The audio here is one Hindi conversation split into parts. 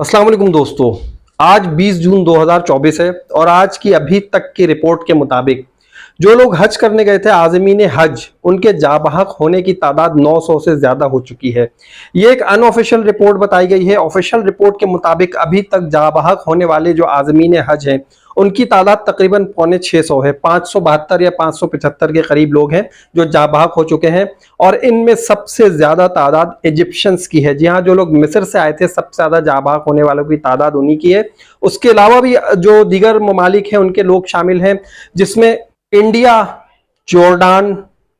अस्सलाम वालेकुम दोस्तों। आज 20 जून 2024 है और आज की अभी तक की रिपोर्ट के मुताबिक जो लोग हज करने गए थे आज़मीन हज, उनके जाबहक होने की तादाद 900 से ज्यादा हो चुकी है। ये एक अनऑफिशियल रिपोर्ट बताई गई है। ऑफिशियल रिपोर्ट के मुताबिक अभी तक जाबहक होने वाले जो आज़मीन हज हैं उनकी तादाद तकरीबन 550 है। 572 या 575 के करीब लोग हैं जो जाबहक हो चुके हैं और इनमें सबसे ज्यादा तादाद इजिप्शियंस की है। जी हाँ, जो लोग मिस्र से आए थे सबसे ज्यादा जाबहक होने वालों की तादाद उन्हीं की है। उसके अलावा भी जो दीगर ममालिक हैं उनके लोग शामिल हैं, जिसमें India, Jordan,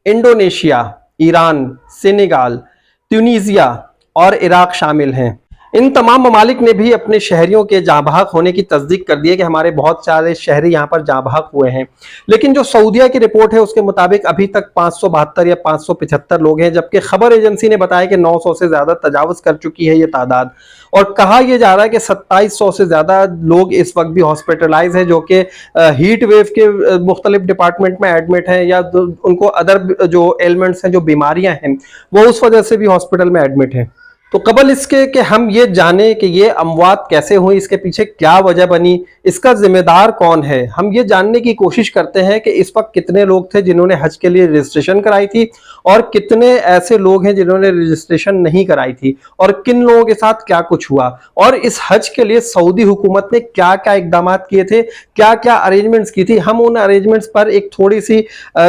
Indonesia, Iran, Senegal, Tunisia और इराक शामिल हैं। इन तमाम ममालिक ने भी अपने शहरियों के जाबहक होने की तस्दीक कर दी है कि हमारे बहुत सारे शहरी यहाँ पर जाबहक हुए हैं। लेकिन जो सऊदीया की रिपोर्ट है उसके मुताबिक अभी तक 572 या 575 लोग हैं, जबकि खबर एजेंसी ने बताया कि 900 से ज्यादा तजावुज कर चुकी है ये तादाद। और कहा यह जा रहा है कि 2700 से ज्यादा लोग इस वक्त भी हॉस्पिटलाइज है, जो कि हीट वेव के मुख्तलिफ डिपार्टमेंट में एडमिट हैं या उनको अदर जो एलिमेंट्स हैं, जो बीमारियां हैं, वो उस वजह से भी हॉस्पिटल में एडमिट हैं। तो कबल इसके कि हम ये जाने कि ये अमवात कैसे हुई, इसके पीछे क्या वजह बनी, इसका जिम्मेदार कौन है, हम ये जानने की कोशिश करते हैं कि इस वक्त कितने लोग थे जिन्होंने हज के लिए रजिस्ट्रेशन कराई थी और कितने ऐसे लोग हैं जिन्होंने रजिस्ट्रेशन नहीं कराई थी और किन लोगों के साथ क्या कुछ हुआ और इस हज के लिए सऊदी हुकूमत ने क्या क्या इकदाम किए थे, क्या क्या अरेंजमेंट्स की थी। हम उन अरेंजमेंट्स पर एक थोड़ी सी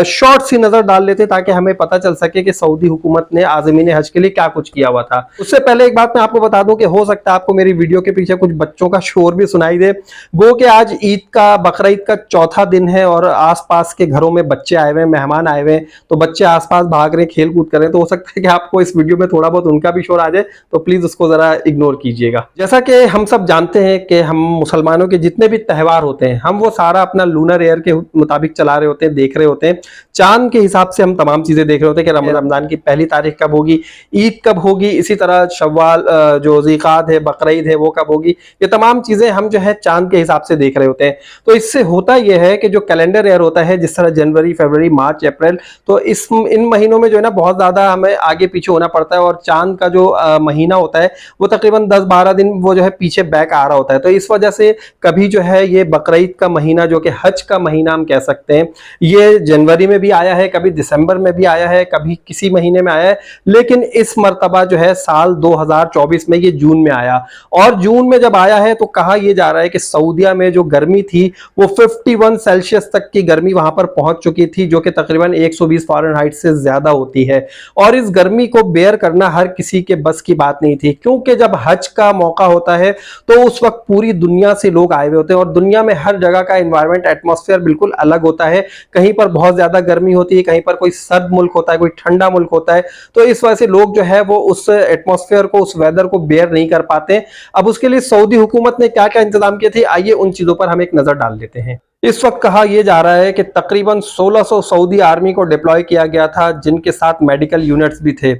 शॉर्ट सी नजर डाल लेते ताकि हमें पता चल सके कि सऊदी हुकूमत ने आज़मीन हज के लिए क्या कुछ किया हुआ था। उससे पहले एक बात मैं आपको बता दूं कि हो सकता है आपको मेरी वीडियो के पीछे कुछ बच्चों का शोर भी सुनाई दे। गो कि आज ईद का, बकरा ईद का चौथा दिन है और आसपास के घरों में बच्चे आए हुए हैं, मेहमान आए हुए हैं, तो बच्चे आसपास भाग रहे हैं, खेल कूद कर रहे हैं, तो हो सकता है कि आपको इस वीडियो में थोड़ा बहुत उनका भी शोर आ जाए, तो प्लीज उसको जरा इग्नोर कीजिएगा। जैसा कि हम सब जानते हैं कि हम मुसलमानों के जितने भी त्यौहार होते हैं हम वो सारा अपना लूनर ईयर के मुताबिक चला रहे होते हैं, देख रहे होते हैं। चांद के हिसाब से हम तमाम चीजें देख रहे होते हैं कि रमजान की पहली तारीख कब होगी, ईद कब होगी, इसी तरह शव्वाल जो ज़िक़ात है, बकरा ईद है, वो कब होगी। ये तमाम चीजें हम जो है चांद के हिसाब से देख रहे होते हैं। तो इससे होता यह है कि जो कैलेंडर ईयर होता है, जिस तरह जनवरी, फरवरी, मार्च, अप्रैल, तो इन महीनों में जो है ना बहुत ज्यादा हमें आगे पीछे होना पड़ता है और चांद का जो महीना होता है वो तकरीबन 10-12 दिन वो जो है पीछे बैक आ रहा होता है। तो इस वजह से कभी जो है ये बकरा ईद का महीना, जो कि हज का महीना हम कह सकते हैं, ये जनवरी में भी आया है, कभी दिसंबर में भी आया है, कभी किसी महीने में आया है, लेकिन इस मर्तबा जो है साल 2024 में ये जून में आया। और जून में जब आया है तो कहा यह जा रहा है कि सऊदीया में जो गर्मी थी वो 51 सेल्सियस तक की गर्मी वहां पर पहुंच चुकी थी, जो कि तकरीबन 120 फ़ारेनहाइट से ज्यादा होती है। और इस गर्मी को बेयर करना हर किसी के बस की बात नहीं थी, क्योंकि जब हज का मौका होता है तो उस वक्त पूरी दुनिया से लोग आए हुए होते हैं और दुनिया में हर जगह का एनवायरमेंट, एटमॉस्फेयर बिल्कुल अलग होता है। कहीं पर बहुत ज्यादा गर्मी होती है, कहीं पर कोई सर्द मुल्क होता है, कोई ठंडा मुल्क होता है। तो इस वजह से लोग जो है वो उस एटमॉस्फेयर को, उस वेदर को बेयर नहीं कर पाते। अब उसके लिए सऊदी हुकूमत ने क्या क्या इंतजाम किए थे, आइए उन चीजों पर हम एक नजर डाल लेते हैं। इस वक्त कहा यह जा रहा है कि तकरीबन 1600 सऊदी आर्मी को डिप्लॉय किया गया था, जिनके साथ मेडिकल यूनिट्स भी थे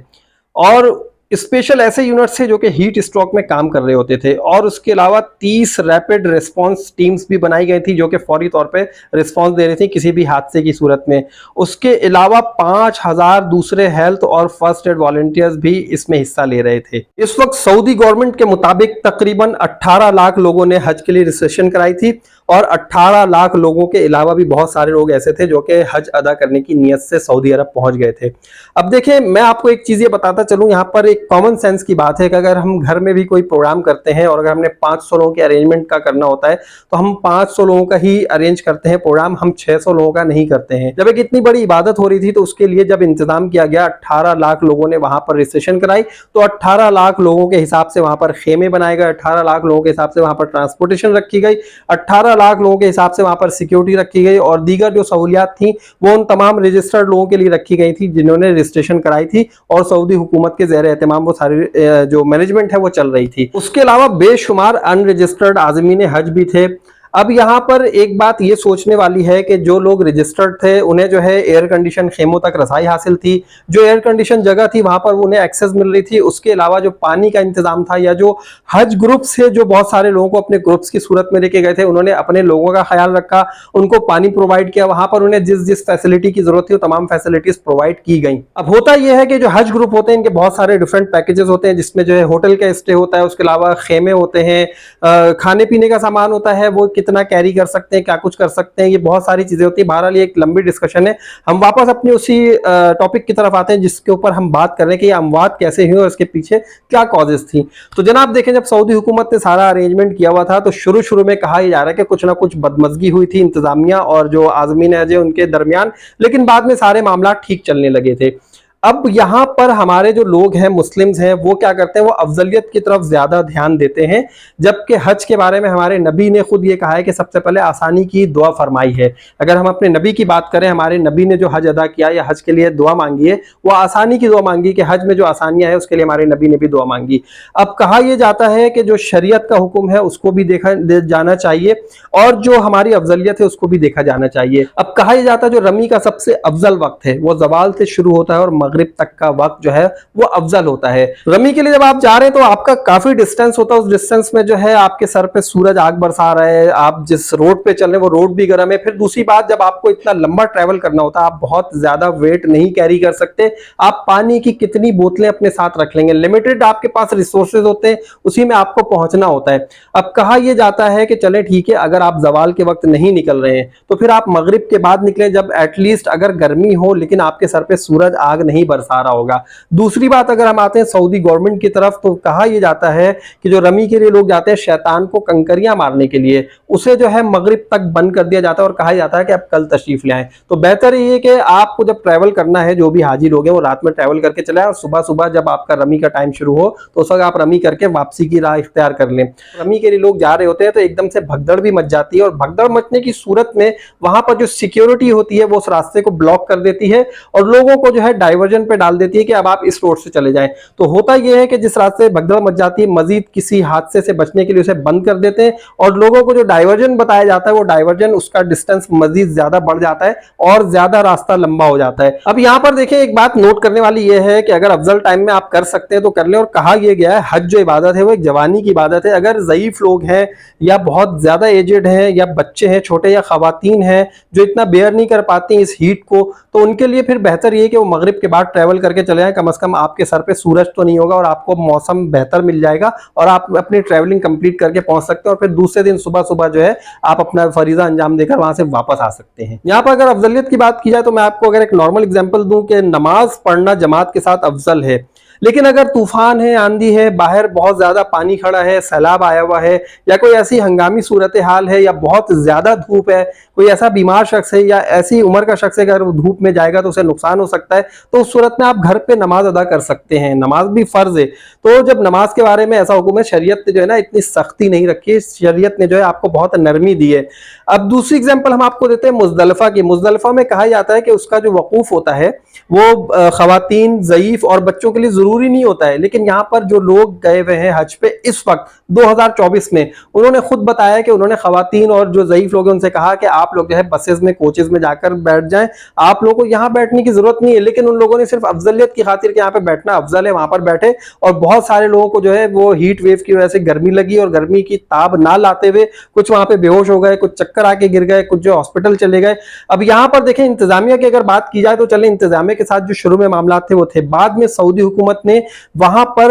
और स्पेशल ऐसे यूनिट्स थे जो कि हीट स्ट्रोक में काम कर रहे होते थे। और उसके अलावा 30 रैपिड रिस्पांस टीम्स भी बनाई गई थी जो कि फौरी तौर पे रिस्पांस दे रही थी किसी भी हादसे की सूरत में। उसके अलावा 5000 दूसरे हेल्थ और फर्स्ट एड वॉलंटियर्स भी इसमें हिस्सा ले रहे थे। इस वक्त सऊदी गवर्नमेंट के मुताबिक तकरीबन 18 लाख लोगों ने हज के लिए रजिस्ट्रेशन कराई थी और 18 लाख लोगों के अलावा भी बहुत सारे लोग ऐसे थे जो कि हज अदा करने की नीयत से सऊदी अरब पहुंच गए थे। अब देखें, मैं आपको एक चीज ये बताता चलूं, यहाँ पर एक कॉमन सेंस की बात है कि अगर हम घर में भी कोई प्रोग्राम करते हैं और अगर हमने 500 लोगों के अरेंजमेंट का करना होता है तो हम 500 लोगों का ही अरेंज करते हैं प्रोग्राम, हम 600 लोगों का नहीं करते हैं। जब एक इतनी बड़ी इबादत हो रही थी तो उसके लिए जब इंतजाम किया गया, 18 लाख लोगों ने वहां पर रजिस्ट्रेशन कराई, तो 18 लाख लोगों के हिसाब से वहां पर खेमे बनाए गए, 18 लाख लोगों के हिसाब से वहां पर ट्रांसपोर्टेशन रखी गई, 18 लाख लोगों के हिसाब से वहां पर सिक्योरिटी रखी गई और दीगर जो सहूलियात थी वो उन तमाम रजिस्टर्ड लोगों के लिए रखी गई थी जिन्होंने रजिस्ट्रेशन कराई थी और सऊदी हुकूमत के ज़ेर एहतमाम वो सारी जो मैनेजमेंट है वो चल रही थी। उसके अलावा बेशुमार अनरजिस्टर्ड आज़मीन हज भी थे। अब यहाँ पर एक बात ये सोचने वाली है कि जो लोग रजिस्टर्ड थे उन्हें जो है एयर कंडीशन खेमों तक रसाई हासिल थी, जो एयर कंडीशन जगह थी वहां पर उन्हें एक्सेस मिल रही थी, उसके अलावा जो पानी का इंतजाम था या जो हज ग्रुप से जो बहुत सारे लोगों को अपने ग्रुप्स की सूरत में लेके गए थे उन्होंने अपने लोगों का ख्याल रखा, उनको पानी प्रोवाइड किया, वहां पर उन्हें जिस जिस फैसिलिटी की जरूरत थी वो तमाम फैसिलिटीज प्रोवाइड की गई। अब होता यह है कि जो हज ग्रुप होते हैं इनके बहुत सारे डिफरेंट पैकेजेस होते हैं जिसमें जो है होटल का स्टे होता है, उसके अलावा खेमे होते हैं, खाने पीने का सामान होता है, वो कितना कैरी कर सकते हैं, क्या कुछ कर सकते हैं, ये बहुत सारी चीजें होती है। बहरहाल ये एक लंबी डिस्कशन है, हम वापस अपनी उसी टॉपिक की तरफ आते हैं जिसके ऊपर हम बात कर रहे हैं कि ये अमवात कैसे हुई और इसके पीछे क्या कॉजेस थी। तो जनाब देखें, जब सऊदी हुकूमत ने सारा अरेंजमेंट किया हुआ था तो शुरू में कहा जा रहा है कि कुछ ना कुछ बदमजगी हुई थी इंतजामिया और जो आजमीन है उनके दरमियान, लेकिन बाद में सारे मामला ठीक चलने लगे थे। अब यहां पर हमारे जो लोग हैं, मुस्लिम्स हैं, वो क्या करते हैं, वो अफजलियत की तरफ ज्यादा ध्यान देते हैं, जबकि हज के बारे में हमारे नबी ने खुद ये कहा है कि सबसे पहले आसानी की दुआ फरमाई है। अगर हम अपने नबी की बात करें, हमारे नबी ने जो हज अदा किया या हज के लिए दुआ मांगी है वो आसानी की दुआ मांगी कि हज में जो आसानियां है उसके लिए हमारे नबी ने भी दुआ मांगी। अब कहा यह जाता है कि जो शरीयत का हुक्म है उसको भी देखा जाना चाहिए और जो हमारी अफजलियत है उसको भी देखा जाना चाहिए। अब कहा यह जाता है जो रमी का सबसे अफजल वक्त है वो जवाल से शुरू होता है और मगरिब तक का वक्त जो है वो अफजल होता है। रमी के लिए जब आप जा रहे हैं तो आपका काफी डिस्टेंस होता है, उस डिस्टेंस में जो है आपके सर पे सूरज आग बरसा रहा है, आप जिस रोड पे चल रहे हैं वो रोड भी गर्म है। फिर दूसरी बात, जब आपको इतना लंबा ट्रैवल करना होता है आप बहुत ज्यादा वेट नहीं कैरी कर सकते, आप पानी की कितनी बोतलें अपने साथ रख लेंगे, लिमिटेड आपके पास रिसोर्सेज होते हैं, उसी में आपको पहुंचना होता है। अब कहा यह जाता है कि चले ठीक है, अगर आप जवाल के वक्त नहीं निकल रहे हैं तो फिर आप मगरिब के बाद निकले, जब एटलीस्ट अगर गर्मी हो लेकिन आपके सर पे सूरज आग नहीं बरसा रहा होगा। दूसरी बात, अगर हम आते हैं सऊदी गवर्नमेंट की तरफ तो कहा यह जाता है कि जो रमी के लिए लोग जाते हैं शैतान को कंकरियां मारने के लिए, उसे जो है मगरिब तक बंद कर दिया जाता है और कहा जाता है कि आप कल तशरीफ ले आए। तो बेहतर ये कि आपको जब ट्रैवल करना है, जो भी हाजी लोग हैं वो रात में ट्रैवल करके चले आए और सुबह सुबह जब आपका रमी का टाइम शुरू हो तो उस वक्त आप रमी करके वापसी की राह इख्तियार कर लें। रमी के लिए लोग जा रहे होते हैं तो एकदम से भगदड़ भी मच जाती है और भगदड़ मचने की सूरत में वहां पर जो सिक्योरिटी होती है वो उस रास्ते को ब्लॉक कर देती है और लोगों को जो है डाइवर्जन पे डाल देती है कि अब आप इस रोड से चले जाएं। तो होता यह है कि जिस रास्ते भगदड़ मच जाती है मजीद किसी हादसे से बचने के लिए उसे बंद कर देते हैं और लोगों को जो डाइवर्जन बताया जाता है वो डाइवर्जन उसका डिस्टेंस मजीद ज्यादा बढ़ जाता है और ज्यादा रास्ता लंबा हो जाता है। अब यहां पर देखिए एक बात नोट करने वाली यह है कि अगर अफजल टाइम में आप कर सकते हैं तो कर लें, और कहा यह गया है हज जो इबादत है वो एक जवानी की इबादत है। अगर ज़ईफ लोग हैं या बहुत ज्यादा एजेड हैं या बच्चे हैं छोटे या खवातीन हैं जो इतना बेयर नहीं कर पाती इस हीट को, तो उनके लिए फिर बेहतर ये कि वो मगरिब के बाद ट्रैवल करके चले जाएं। कम से कम आपके सर पे सूरज तो नहीं होगा और आपको मौसम बेहतर मिल जाएगा और आप अपनी ट्रैवलिंग कंप्लीट करके पहुंच सकते हैं और फिर दूसरे दिन सुबह सुबह जो है आप अपना फरीजा अंजाम देकर वहां से वापस आ सकते हैं। यहाँ पर अगर अफजलियत की बात की जाए तो मैं आपको अगर एक नॉर्मल एग्जांपल दूं कि नमाज पढ़ना जमात के साथ अफजल है, लेकिन अगर तूफान है, आंधी है, बाहर बहुत ज्यादा पानी खड़ा है, सैलाब आया हुआ है या कोई ऐसी हंगामी सूरत हाल है या बहुत ज्यादा धूप है, कोई ऐसा बीमार शख्स है या ऐसी उम्र का शख्स है अगर वो धूप में जाएगा तो उसे नुकसान हो सकता है, तो उस सूरत में आप घर पे नमाज अदा कर सकते हैं। नमाज भी फर्ज है। तो जब नमाज के बारे में ऐसा हुक्म है, शरीयत ने जो है ना इतनी सख्ती नहीं रखी है, शरीयत ने जो है आपको बहुत नरमी दी है। अब दूसरी एग्जाम्पल हम आपको देते हैं मुजदलिफा की। मुजदलिफा में कहा जाता है कि उसका जो वकूफ होता है वो खवातीन, ज़ईफ और बच्चों के लिए जरूरी नहीं होता है, लेकिन यहाँ पर जो लोग गए हुए हैं हज पे इस वक्त 2024 में, उन्होंने खुद बताया कि उन्होंने खवातीन और जो ज़ईफ लोग हैं उनसे कहा कि आप लोग जो है बसेस में, कोचेस में जाकर बैठ जाएं, आप लोगों को यहाँ बैठने की जरूरत नहीं है। लेकिन उन लोगों ने सिर्फ अफजलियत की खातिर कि यहाँ पे बैठना अफजल है वहां पर बैठे, और बहुत सारे लोगों को जो है वो हीट वेव की वजह से गर्मी लगी और गर्मी की ताब ना लाते हुए कुछ वहां पे बेहोश हो गए, कुछ चक्कर आके गिर गए, कुछ जो हॉस्पिटल चले गए। अब यहाँ पर देखें इंतजामिया की अगर बात की जाए तो चले इंतजामिया के साथ जो शुरू में मामला थे वो थे, बाद में सऊदी हुकूमत ने वहां पर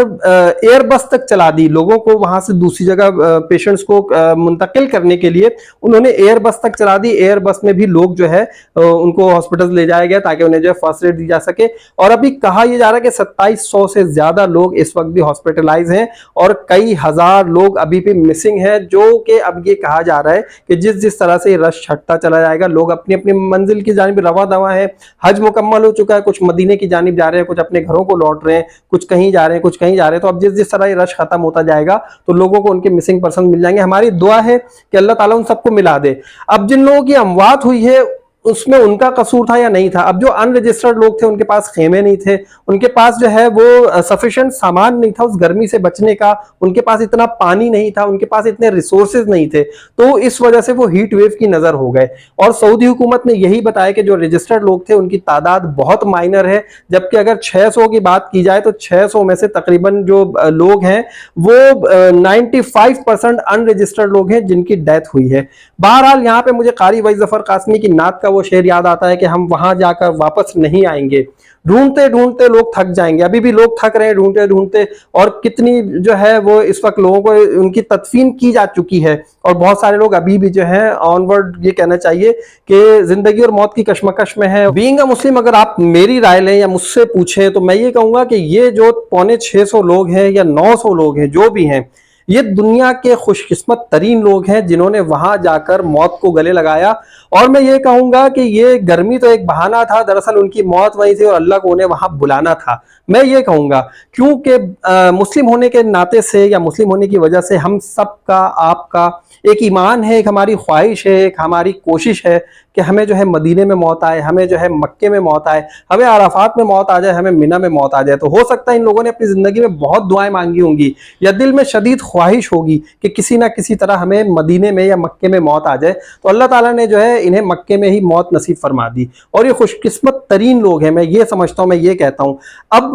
एयर बस तक चला दी, लोगों को वहां से दूसरी जगह पेशेंट्स को मुंतकिल करने के लिए उन्होंने एयर बस तक चला दी। एयर बस में भी लोग जो है उनको हॉस्पिटल ले जाया गया ताकि उन्हें जो है फर्स्ट एड दी जा सके। और अभी कहा यह जा रहा है कि 2700 से ज्यादा लोग इस वक्त भी हॉस्पिटलाइज हैं और कई हजार लोग अभी भी मिसिंग हैं, जो कि अब ये कहा जा रहा है कि जिस जिस तरह से रश छटता चला जाएगा, लोग अपनी अपनी मंजिल की जानिब रवा दवा है। हज मुकम्मल हो चुका है, कुछ मदीने की जानिब जा रहे हैं, कुछ अपने घरों को लौट रहे हैं, कुछ कहीं जा रहे हैं, कुछ कहीं जा रहे हैं। तो अब जिस जिस तरह ये रश खत्म होता जाएगा तो लोगों को उनके मिसिंग पर्सन मिल जाएंगे। हमारी दुआ है कि अल्लाह ताला उन सबको मिला दे। अब जिन लोगों की अमवात हुई है उसमें उनका कसूर था या नहीं था। अब जो अनरजिस्टर्ड लोग थे उनके पास खेमे नहीं थे, उनके पास जो है वो सफिशिएंट सामान नहीं था उस गर्मी से बचने का, उनके पास इतना पानी नहीं था, उनके पास इतने रिसोर्सेज नहीं थे, तो इस वजह से वो हीट वेव की नजर हो गए। और सऊदी हुकूमत ने यही बताया कि जो रजिस्टर्ड लोग थे उनकी तादाद बहुत माइनर है, जबकि अगर 600 की बात की जाए तो 600 में से तकरीबन जो लोग हैं वो 95% अनरजिस्टर्ड लोग हैं जिनकी डेथ हुई है। बहरहाल यहाँ पे मुझे कारी वही जफर कासमी की नात का वो शेर याद आता है कि हम वहां जाकर वापस नहीं आएंगे, ढूंढते ढूंढते लोग थक जाएंगे। अभी भी लोग थक रहे हैं ढूंढते ढूंढते, और कितनी जो है वो इस वक्त लोगों को उनकी तदफीन की जा चुकी है, और बहुत सारे लोग अभी भी जो है ऑनवर्ड ये कहना चाहिए कि जिंदगी और मौत की कश्मकश में है। बीइंग अ मुस्लिम अगर आप मेरी राय लें या मुझसे पूछें तो मैं ये कहूंगा कि ये जो 650 लोग हैं या 900 लोग हैं जो भी हैं, ये दुनिया के खुशकिस्मत तरीन लोग हैं जिन्होंने वहां जाकर मौत को गले लगाया। और मैं ये कहूंगा कि ये गर्मी तो एक बहाना था, दरअसल उनकी मौत वही थी और अल्लाह को उन्हें वहां बुलाना था। मैं ये कहूंगा क्योंकि मुस्लिम होने के नाते से या मुस्लिम होने की वजह से हम सबका आपका एक ईमान है, एक हमारी ख्वाहिश है, एक हमारी कोशिश है कि हमें जो है मदीने में मौत आए, हमें जो है मक्के में मौत आए, हमें अराफात में मौत आ जाए, हमें मिना में मौत आ जाए। तो हो सकता है इन लोगों ने अपनी जिंदगी में बहुत दुआएं मांगी होंगी या दिल में शदीद ख्वाहिश होगी कि किसी ना किसी तरह हमें मदीने में या मक्के में मौत आ जाए, तो अल्लाह ताला ने जो है इन्हें मक्के में ही मौत नसीब फरमा दी। और ये खुशकिस्मत तरीन लोग हैं, मैं ये समझता हूँ, मैं ये कहता हूँ। अब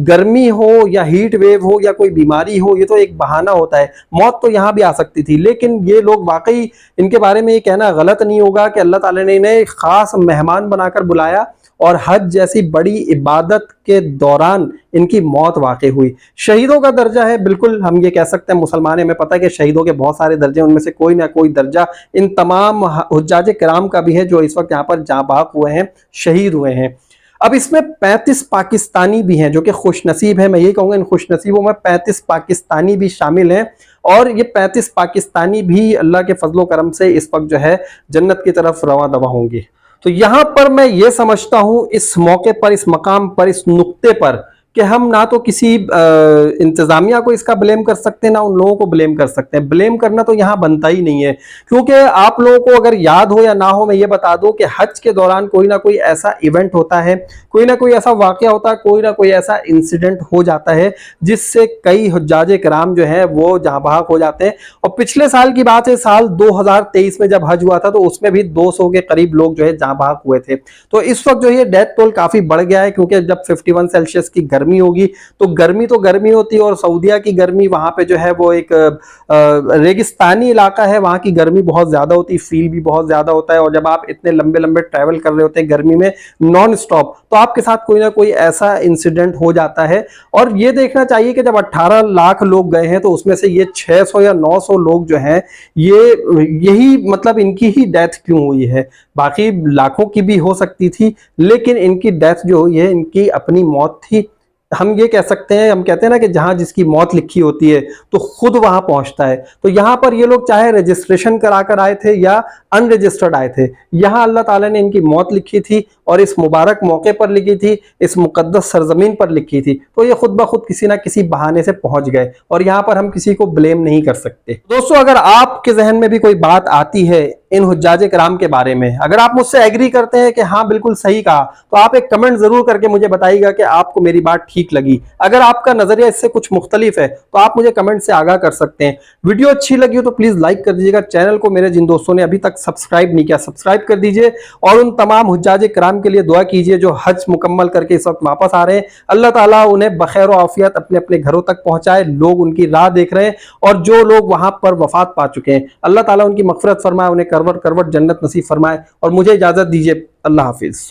गर्मी हो या हीट वेव हो या कोई बीमारी हो, ये तो एक बहाना होता है, मौत तो यहाँ भी आ सकती थी। लेकिन ये लोग वाकई, इनके बारे में ये कहना गलत नहीं होगा कि अल्लाह ताला ने इन्हें खास मेहमान बनाकर बुलाया और हज जैसी बड़ी इबादत के दौरान इनकी मौत वाक़ई हुई। शहीदों का दर्जा है, बिल्कुल हम ये कह सकते हैं, मुसलमान हैं, हमें पता है कि शहीदों के बहुत सारे दर्जे, उनमें से कोई ना कोई दर्जा इन तमाम हुज्जाज किराम का भी है जो इस वक्त यहाँ पर जाँ बाक हुए हैं, शहीद हुए हैं। अब इसमें 35 पाकिस्तानी भी हैं जो कि खुशनसीब हैं, मैं ये कहूँगा इन खुशनसीबों में 35 पाकिस्तानी भी शामिल हैं, और ये 35 पाकिस्तानी भी अल्लाह के फजलो करम से इस वक्त जो है जन्नत की तरफ रवा दवा होंगे। तो यहां पर मैं ये समझता हूं इस मौके पर, इस मकाम पर, इस नुक्ते पर, कि हम ना तो किसी इंतजामिया को इसका ब्लेम कर सकते हैं, ना उन लोगों को ब्लेम कर सकते हैं। ब्लेम करना तो यहाँ बनता ही नहीं है, क्योंकि आप लोगों को अगर याद हो या ना हो, मैं ये बता दूं कि हज के दौरान कोई ना कोई ऐसा इवेंट होता है, कोई ना कोई ऐसा वाकया होता है, कोई ना कोई ऐसा इंसिडेंट हो जाता है जिससे कई हुज्जाज किराम जो है वो जहाँ बहक हो जाते हैं। और पिछले साल की बात है, साल 2023 में जब हज हुआ था तो उसमें भी 200 के करीब लोग जो है जहाँ बहक हुए थे। तो इस वक्त जो है डेथ टोल काफी बढ़ गया है, क्योंकि जब 51 सेल्सियस की गर्मी होगी तो गर्मी होती है, और सऊदिया की गर्मी वहां पे जो है वो एक रेगिस्तानी इलाका है, वहां की गर्मी बहुत ज्यादा होती है, फील भी बहुत ज्यादा होता है। और जब आप इतने लंबे लंबे ट्रैवल कर रहे होते हैं गर्मी में नॉन स्टॉप, तो आपके साथ कोई ना कोई ऐसा इंसिडेंट हो जाता है। और ये देखना चाहिए कि जब 18 लाख लोग गए हैं तो उसमें से ये 600 या 900 लोग जो हैं, ये यही मतलब इनकी ही डेथ क्यों हुई है। बाकी लाखों की भी हो सकती थी, लेकिन इनकी डेथ जो हुई है इनकी अपनी मौत थी। हम ये कह सकते हैं, हम कहते हैं ना कि जहां जिसकी मौत लिखी होती है तो खुद वहां पहुंचता है। तो यहां पर ये लोग चाहे रजिस्ट्रेशन कराकर आए थे या अनरजिस्टर्ड आए थे, यहां अल्लाह ताला ने इनकी मौत लिखी थी और इस मुबारक मौके पर लिखी थी, इस मुकद्दस सरजमीन पर लिखी थी। तो ये खुद ब खुद किसी ना किसी बहाने से पहुंच गए, और यहां पर हम किसी को ब्लेम नहीं कर सकते। दोस्तों, अगर आपके जहन में भी कोई बात आती है इन हुज्जाज किराम के बारे में, अगर आप मुझसे एग्री करते हैं कि हाँ बिल्कुल सही कहा, तो आप एक कमेंट जरूर करके मुझे बताइएगा कि आपको मेरी बात ठीक लगी। अगर आपका नजरिया इससे कुछ मुख्तलिफ है तो आप मुझे कमेंट से आगाह कर सकते हैं। वीडियो अच्छी लगी हो तो प्लीज लाइक कर दीजिएगा। चैनल को मेरे जिन दोस्तों ने अभी तक सब्सक्राइब नहीं किया, सब्सक्राइब कर दीजिए, और उन तमाम हुज्जाज किराम के लिए दुआ कीजिए जो हज मुकम्मल करके इस वक्त वापस आ रहे हैं। अल्लाह ताला उन्हें बखैर व आफियत अपने अपने घरों तक पहुंचाए। लोग उनकी राह देख रहे हैं, और जो लोग वहां पर वफात पा चुके हैं, अल्लाह ताला उनकी मगफिरत फरमाए, उन्हें करवट करवट जन्नत नसीब फरमाए। और मुझे इजाजत दीजिए, अल्लाह हाफिज।